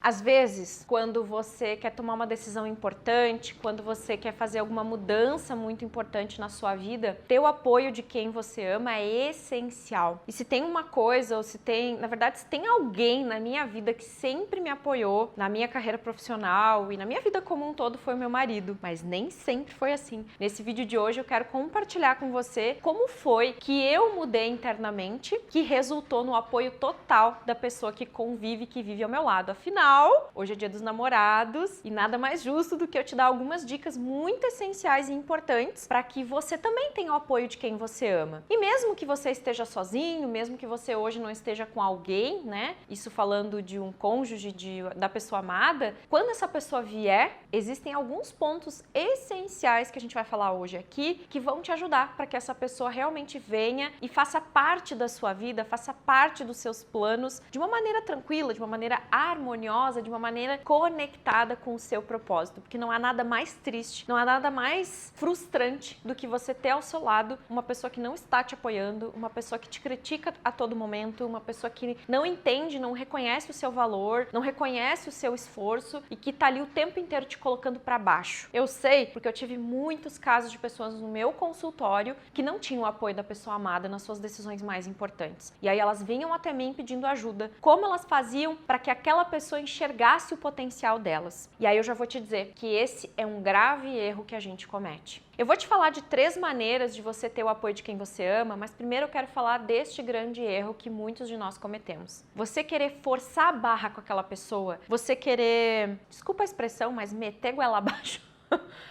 Às vezes, quando você quer tomar uma decisão importante, quando você quer fazer alguma mudança muito importante na sua vida, ter o apoio de quem você ama é essencial. E se tem uma coisa, ou se tem, na verdade, se tem alguém na minha vida que sempre me apoiou na minha carreira profissional e na minha vida como um todo, foi o meu marido. Mas nem sempre foi assim. Nesse vídeo de hoje eu quero compartilhar com você como foi que eu mudei internamente, que resultou no apoio total da pessoa que convive, que vive ao meu lado. Afinal, hoje é dia dos namorados e nada mais justo do que eu te dar algumas dicas muito essenciais e importantes para que você também tenha o apoio de quem você ama. E mesmo que você esteja sozinho, mesmo que você hoje não esteja com alguém, né? Isso falando de um cônjuge, da pessoa amada, quando essa pessoa vier, existem alguns pontos essenciais que a gente vai falar hoje aqui que vão te ajudar para que essa pessoa realmente venha e faça parte da sua vida, faça parte dos seus planos de uma maneira tranquila, de uma maneira harmoniosa, de uma maneira conectada com o seu propósito, porque não há nada mais triste, não há nada mais frustrante do que você ter ao seu lado uma pessoa que não está te apoiando, uma pessoa que te critica a todo momento, uma pessoa que não entende, não reconhece o seu valor, não reconhece o seu esforço e que tá ali o tempo inteiro te colocando para baixo. Eu sei porque eu tive muitos casos de pessoas no meu consultório que não tinham o apoio da pessoa amada nas suas decisões mais importantes. E aí elas vinham até mim pedindo ajuda. Como elas faziam para que aquela pessoa enxergasse o potencial delas? E aí eu já vou te dizer que esse é um grave erro que a gente comete. Eu vou te falar de 3 maneiras de você ter o apoio de quem você ama, mas primeiro eu quero falar deste grande erro que muitos de nós cometemos. Você querer forçar a barra com aquela pessoa, você querer, desculpa a expressão, mas meter goela abaixo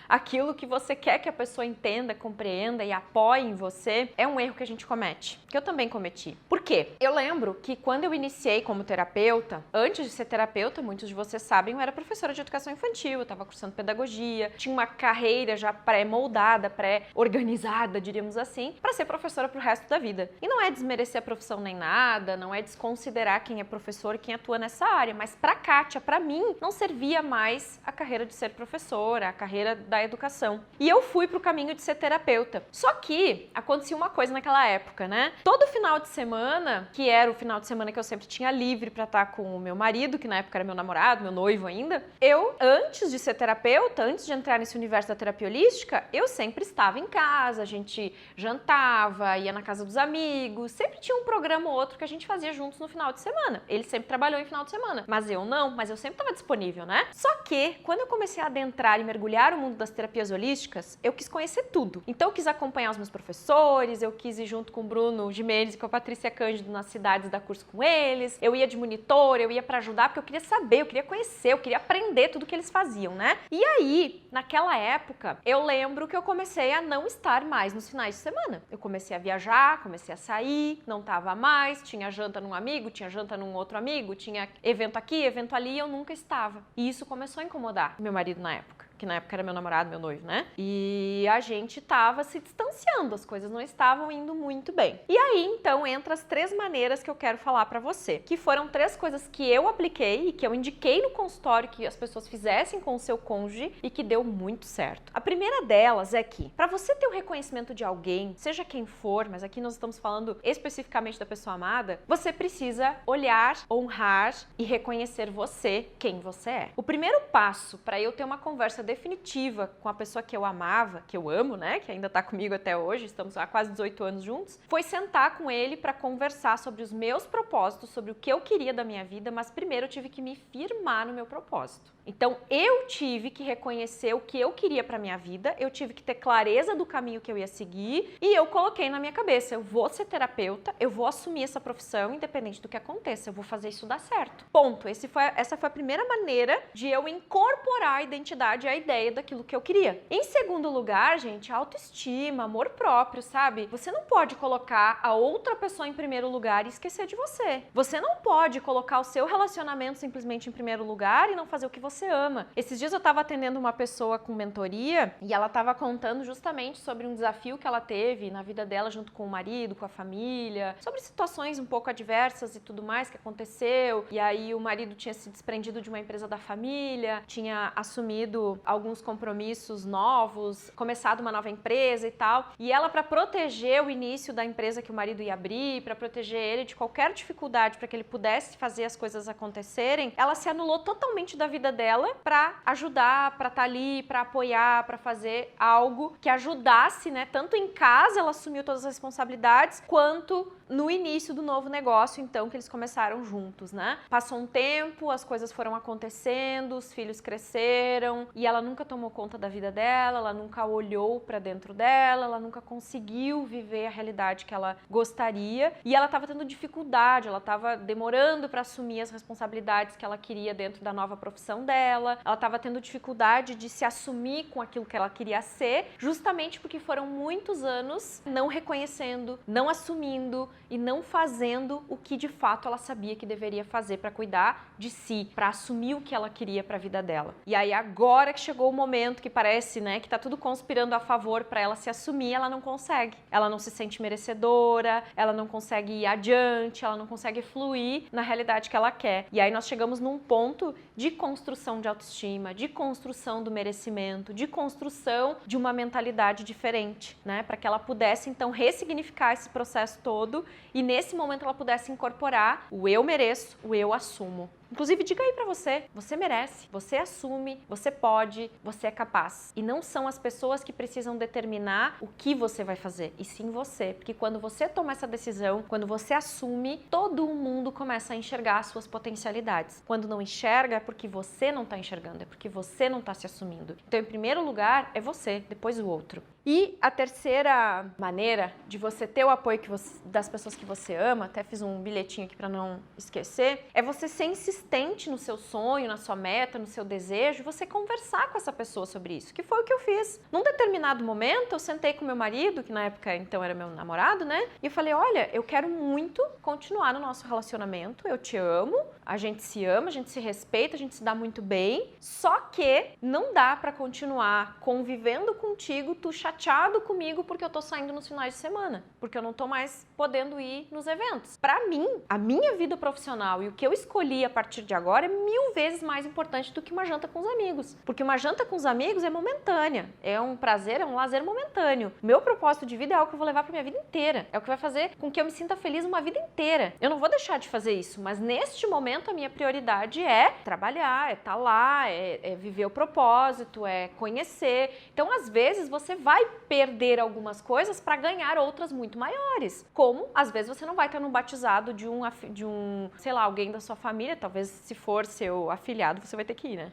aquilo que você quer que a pessoa entenda, compreenda e apoie em você, é um erro que a gente comete, que eu também cometi. Por quê? Eu lembro que quando eu iniciei como terapeuta, antes de ser terapeuta, muitos de vocês sabem, eu era professora de educação infantil, eu estava cursando pedagogia, tinha uma carreira já pré-moldada, pré-organizada, diríamos assim, para ser professora pro resto da vida. E não é desmerecer a profissão nem nada, não é desconsiderar quem é professor e quem atua nessa área, mas pra Kátia, pra mim, não servia mais a carreira de ser professora, a carreira da educação. E eu fui pro caminho de ser terapeuta. Só que acontecia uma coisa naquela época, né? Todo final de semana, que era o final de semana que eu sempre tinha livre pra estar com o meu marido, que na época era meu namorado, meu noivo ainda, eu, antes de ser terapeuta, antes de entrar nesse universo da terapia holística, eu sempre estava em casa, a gente jantava, ia na casa dos amigos, sempre tinha um programa ou outro que a gente fazia juntos no final de semana. Ele sempre trabalhou em final de semana, mas eu não, mas eu sempre estava disponível, né? Só que, quando eu comecei a adentrar e mergulhar o mundo das terapias holísticas, eu quis conhecer tudo. Então eu quis acompanhar os meus professores, eu quis ir junto com o Bruno Gimenez e com a Patrícia Cândido nas cidades dar curso com eles, eu ia de monitor, eu ia para ajudar, porque eu queria saber, eu queria conhecer, eu queria aprender tudo que eles faziam, né? E aí, naquela época, eu lembro que eu comecei a não estar mais nos finais de semana. Eu comecei a viajar, comecei a sair, não tava mais, tinha janta num amigo, tinha janta num outro amigo, tinha evento aqui, evento ali, e eu nunca estava. E isso começou a incomodar meu marido na época, que na época era meu namorado, meu noivo, né? E a gente tava se distanciando, as coisas não estavam indo muito bem. E aí, então, entra as 3 maneiras que eu quero falar pra você, que foram 3 coisas que eu apliquei e que eu indiquei no consultório que as pessoas fizessem com o seu cônjuge e que deu muito certo. A primeira delas é que, pra você ter o reconhecimento de alguém, seja quem for, mas aqui nós estamos falando especificamente da pessoa amada, você precisa olhar, honrar e reconhecer você, quem você é. O primeiro passo pra eu ter uma conversa definitiva com a pessoa que eu amava, que eu amo, né, que ainda tá comigo até hoje, estamos há quase 18 anos juntos, foi sentar com ele para conversar sobre os meus propósitos, sobre o que eu queria da minha vida, mas primeiro eu tive que me firmar no meu propósito. Então eu tive que reconhecer o que eu queria para minha vida, eu tive que ter clareza do caminho que eu ia seguir e eu coloquei na minha cabeça, eu vou ser terapeuta, eu vou assumir essa profissão independente do que aconteça, eu vou fazer isso dar certo. Ponto. Essa foi a primeira maneira de eu incorporar a identidade e a ideia daquilo que eu queria. Em segundo lugar, gente, autoestima, amor próprio, sabe? Você não pode colocar a outra pessoa em primeiro lugar e esquecer de você. Você não pode colocar o seu relacionamento simplesmente em primeiro lugar e não fazer o que você ama. Esses dias eu tava atendendo uma pessoa com mentoria e ela tava contando justamente sobre um desafio que ela teve na vida dela junto com o marido, com a família, sobre situações um pouco adversas e tudo mais que aconteceu. E aí o marido tinha se desprendido de uma empresa da família, tinha assumido alguns compromissos novos, começado uma nova empresa e tal. E ela, para proteger o início da empresa que o marido ia abrir, para proteger ele de qualquer dificuldade, para que ele pudesse fazer as coisas acontecerem, ela se anulou totalmente da vida dela para ajudar, para estar ali, para apoiar, para fazer algo que ajudasse, né? Tanto em casa ela assumiu todas as responsabilidades, quanto no início do novo negócio, então, que eles começaram juntos, né? Passou um tempo, as coisas foram acontecendo, os filhos cresceram e ela nunca tomou conta da vida dela, ela nunca olhou para dentro dela, ela nunca conseguiu viver a realidade que ela gostaria e ela estava tendo dificuldade, ela estava demorando para assumir as responsabilidades que ela queria dentro da nova profissão dela, ela estava tendo dificuldade de se assumir com aquilo que ela queria ser, justamente porque foram muitos anos não reconhecendo, não assumindo e não fazendo o que de fato ela sabia que deveria fazer para cuidar de si, para assumir o que ela queria para a vida dela. E aí agora que chegou o momento que parece, né, que tá tudo conspirando a favor para ela se assumir, ela não consegue. Ela não se sente merecedora, ela não consegue ir adiante, ela não consegue fluir na realidade que ela quer. E aí nós chegamos num ponto de construção de autoestima, de construção do merecimento, de construção de uma mentalidade diferente, né, para que ela pudesse então ressignificar esse processo todo e nesse momento ela pudesse incorporar o eu mereço, o eu assumo. Inclusive, diga aí pra você merece, você assume, você pode, você é capaz. E não são as pessoas que precisam determinar o que você vai fazer, e sim você. Porque quando você toma essa decisão, quando você assume, todo mundo começa a enxergar as suas potencialidades. Quando não enxerga, é porque você não tá enxergando, é porque você não tá se assumindo. Então, em primeiro lugar, é você, depois o outro. E a terceira maneira de você ter o apoio das pessoas que você ama, até fiz um bilhetinho aqui para não esquecer, é você ser insistente no seu sonho, na sua meta, no seu desejo, você conversar com essa pessoa sobre isso, que foi o que eu fiz. Num determinado momento, eu sentei com meu marido, que na época então era meu namorado, né? E eu falei, olha, eu quero muito continuar no nosso relacionamento, eu te amo, a gente se ama, a gente se respeita, a gente se dá muito bem, só que não dá para continuar convivendo contigo, tu chateado comigo porque eu tô saindo nos finais de semana, porque eu não tô mais podendo ir nos eventos. Pra mim, a minha vida profissional e o que eu escolhi a partir de agora é 1000 vezes mais importante do que uma janta com os amigos, porque uma janta com os amigos é momentânea, é um prazer, é um lazer momentâneo. Meu propósito de vida é algo que eu vou levar pra minha vida inteira, é o que vai fazer com que eu me sinta feliz uma vida inteira. Eu não vou deixar de fazer isso, mas neste momento a minha prioridade é trabalhar, é estar lá, é viver o propósito, é conhecer. Então, às vezes, você vai perder algumas coisas para ganhar outras muito maiores. Como, às vezes, você não vai estar no batizado de um, sei lá, alguém da sua família, talvez se for seu afilhado, você vai ter que ir, né?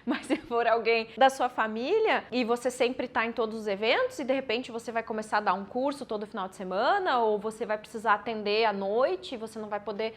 Mas se for alguém da sua família e você sempre está em todos os eventos e de repente você vai começar a dar um curso todo final de semana ou você vai precisar atender à noite e você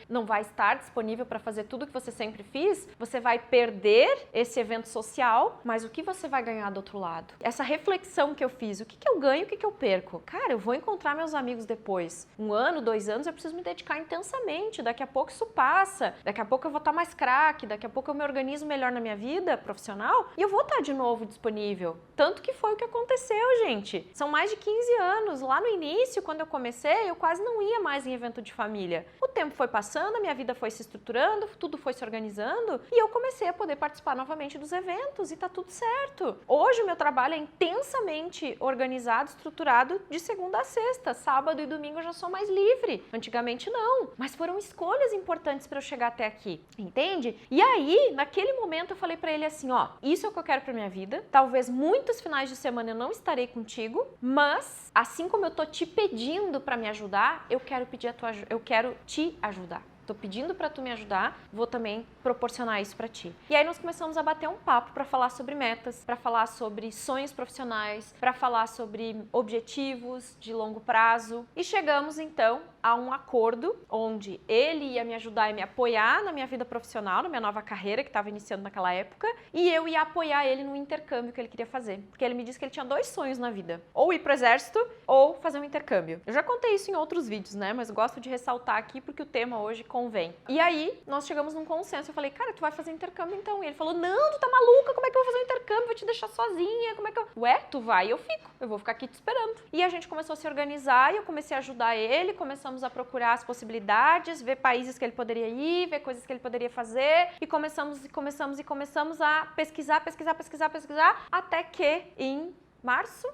não vai estar disponível para fazer tudo que você sempre fez, você vai perder esse evento social, mas o que você vai ganhar do outro lado? Essa reflexão que eu fiz, o que eu ganho, o que eu perco? Cara, eu vou encontrar meus amigos depois. 1 ano, 2 anos, eu preciso me dedicar intensamente, daqui a pouco isso passa, daqui a pouco eu vou estar mais craque, daqui a pouco eu me organizo melhor na minha vida profissional e eu vou estar de novo disponível. Tanto que foi o que aconteceu, gente. São mais de 15 anos. Lá no início, quando eu comecei, eu quase não ia mais em evento de família. O tempo foi passando, a minha vida foi se estruturando, tudo foi se organizando e eu comecei a poder participar novamente dos eventos e tá tudo certo. Hoje o meu trabalho é intensamente organizado, estruturado de segunda a sexta. Sábado e domingo eu já sou mais livre. Antigamente não, mas foram escolhas importantes para eu chegar até aqui, entende? E aí, naquele momento eu falei para ele assim, ó, isso é o que eu quero para minha vida. Talvez muitos finais de semana eu não estarei contigo, mas assim como eu tô te pedindo para me ajudar, eu quero te ajudar. Tô pedindo para tu me ajudar, vou também proporcionar isso para ti. E aí nós começamos a bater um papo para falar sobre metas, para falar sobre sonhos profissionais, para falar sobre objetivos de longo prazo. E chegamos então a um acordo onde ele ia me ajudar e me apoiar na minha vida profissional, na minha nova carreira que estava iniciando naquela época, e eu ia apoiar ele no intercâmbio que ele queria fazer. Porque ele me disse que ele tinha 2 sonhos na vida, ou ir pro exército ou fazer um intercâmbio. Eu já contei isso em outros vídeos, né? Mas eu gosto de ressaltar aqui porque o tema hoje convém. E aí, nós chegamos num consenso. Eu falei, cara, tu vai fazer intercâmbio então? E ele falou, não, tu tá maluca, como é que eu vou fazer um intercâmbio? Vou te deixar sozinha, como é que eu... Ué, tu vai, eu fico. Eu vou ficar aqui te esperando. E a gente começou a se organizar e eu comecei a ajudar ele, começamos começamos a procurar as possibilidades, ver países que ele poderia ir, ver coisas que ele poderia fazer e começamos a pesquisar, até que em março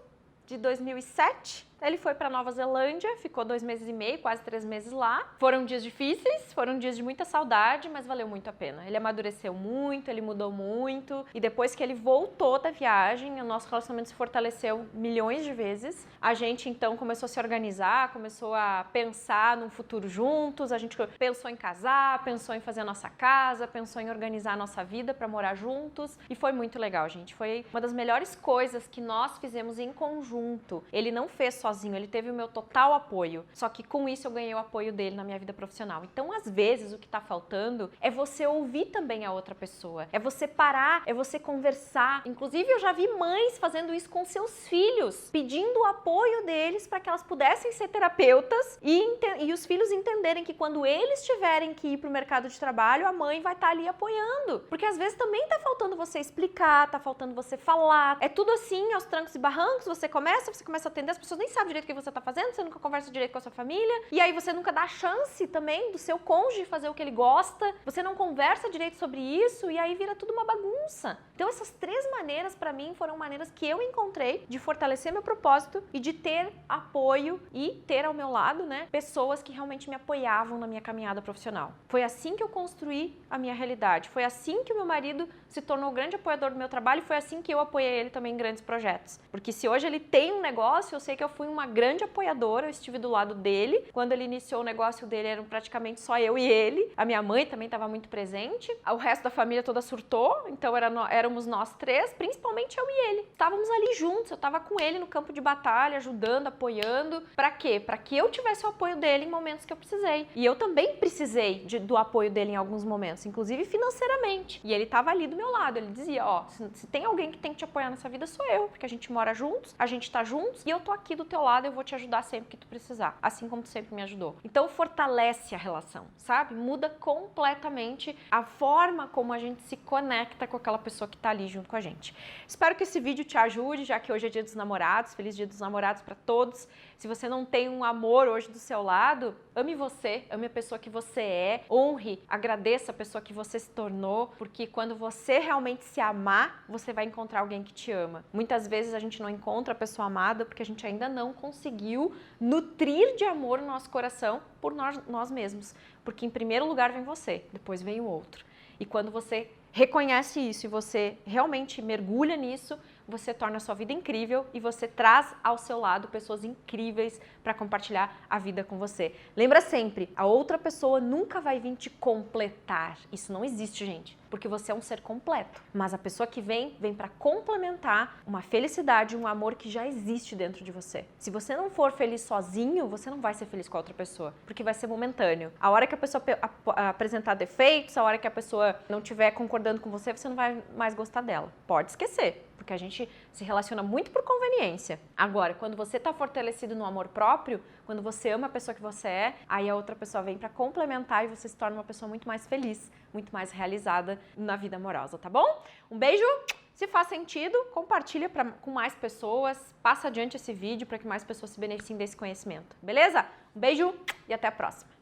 de 2007 ele foi para Nova Zelândia, ficou 2 meses e meio, quase 3 meses lá. Foram dias difíceis, foram dias de muita saudade, mas valeu muito a pena. Ele amadureceu muito, ele mudou muito. E depois que ele voltou da viagem, o nosso relacionamento se fortaleceu milhões de vezes. A gente então começou a se organizar, começou a pensar num futuro juntos. A gente pensou em casar, pensou em fazer a nossa casa, pensou em organizar a nossa vida para morar juntos. E foi muito legal, gente. Foi uma das melhores coisas que nós fizemos em conjunto. Ele não fez sozinho, ele teve o meu total apoio. Só que com isso eu ganhei o apoio dele na minha vida profissional. Então, às vezes, o que tá faltando é você ouvir também a outra pessoa. É você parar, é você conversar. Inclusive, eu já vi mães fazendo isso com seus filhos, pedindo o apoio deles para que elas pudessem ser terapeutas e os filhos entenderem que quando eles tiverem que ir pro mercado de trabalho, a mãe vai estar ali apoiando. Porque às vezes também tá faltando você explicar, tá faltando você falar. É tudo assim, aos trancos e barrancos, você começa a atender, as pessoas nem sabem direito o que você tá fazendo, você nunca conversa direito com a sua família, e aí você nunca dá a chance também do seu cônjuge fazer o que ele gosta, você não conversa direito sobre isso, e aí vira tudo uma bagunça. Então essas 3 maneiras pra mim foram maneiras que eu encontrei de fortalecer meu propósito e de ter apoio e ter ao meu lado, né, pessoas que realmente me apoiavam na minha caminhada profissional. Foi assim que eu construí a minha realidade, foi assim que o meu marido se tornou o grande apoiador do meu trabalho e foi assim que eu apoiei ele também em grandes projetos. Porque se hoje ele tem um negócio, eu sei que eu fui uma grande apoiadora, eu estive do lado dele. Quando ele iniciou o negócio dele, eram praticamente só eu e ele. A minha mãe também estava muito presente. O resto da família toda surtou, então éramos nós 3, principalmente eu e ele. Estávamos ali juntos, eu estava com ele no campo de batalha, ajudando, apoiando. Pra quê? Pra que eu tivesse o apoio dele em momentos que eu precisei. E eu também precisei do apoio dele em alguns momentos, inclusive financeiramente. E ele estava ali do meu lado, ele dizia, ó, se tem alguém que tem que te apoiar nessa vida, sou eu, porque a gente mora juntos, a gente tá juntos e eu tô aqui do teu lado, eu vou te ajudar sempre que tu precisar, assim como tu sempre me ajudou. Então fortalece a relação, sabe? Muda completamente a forma como a gente se conecta com aquela pessoa que tá ali junto com a gente. Espero que esse vídeo te ajude, já que hoje é Dia dos Namorados, feliz Dia dos Namorados para todos. Se você não tem um amor hoje do seu lado, ame você, ame a pessoa que você é, honre, agradeça a pessoa que você se tornou, porque quando você realmente se amar, você vai encontrar alguém que te ama. Muitas vezes a gente não encontra a pessoa amada porque a gente ainda não conseguiu nutrir de amor o nosso coração por nós mesmos. Porque em primeiro lugar vem você, depois vem o outro. E quando você reconhece isso e você realmente mergulha nisso, você torna a sua vida incrível e você traz ao seu lado pessoas incríveis para compartilhar a vida com você. Lembra sempre, a outra pessoa nunca vai vir te completar. Isso não existe, gente, porque você é um ser completo. Mas a pessoa que vem para complementar uma felicidade, um amor que já existe dentro de você. Se você não for feliz sozinho, você não vai ser feliz com a outra pessoa, porque vai ser momentâneo. A hora que a pessoa apresentar defeitos, a hora que a pessoa não estiver concordando com você, você não vai mais gostar dela. Pode esquecer, porque a gente se relaciona muito por conveniência. Agora, quando você está fortalecido no amor próprio, quando você ama a pessoa que você é, aí a outra pessoa vem para complementar e você se torna uma pessoa muito mais feliz, muito mais realizada na vida amorosa, tá bom? Um beijo! Se faz sentido, compartilha com mais pessoas, passa adiante esse vídeo para que mais pessoas se beneficiem desse conhecimento, beleza? Um beijo e até a próxima!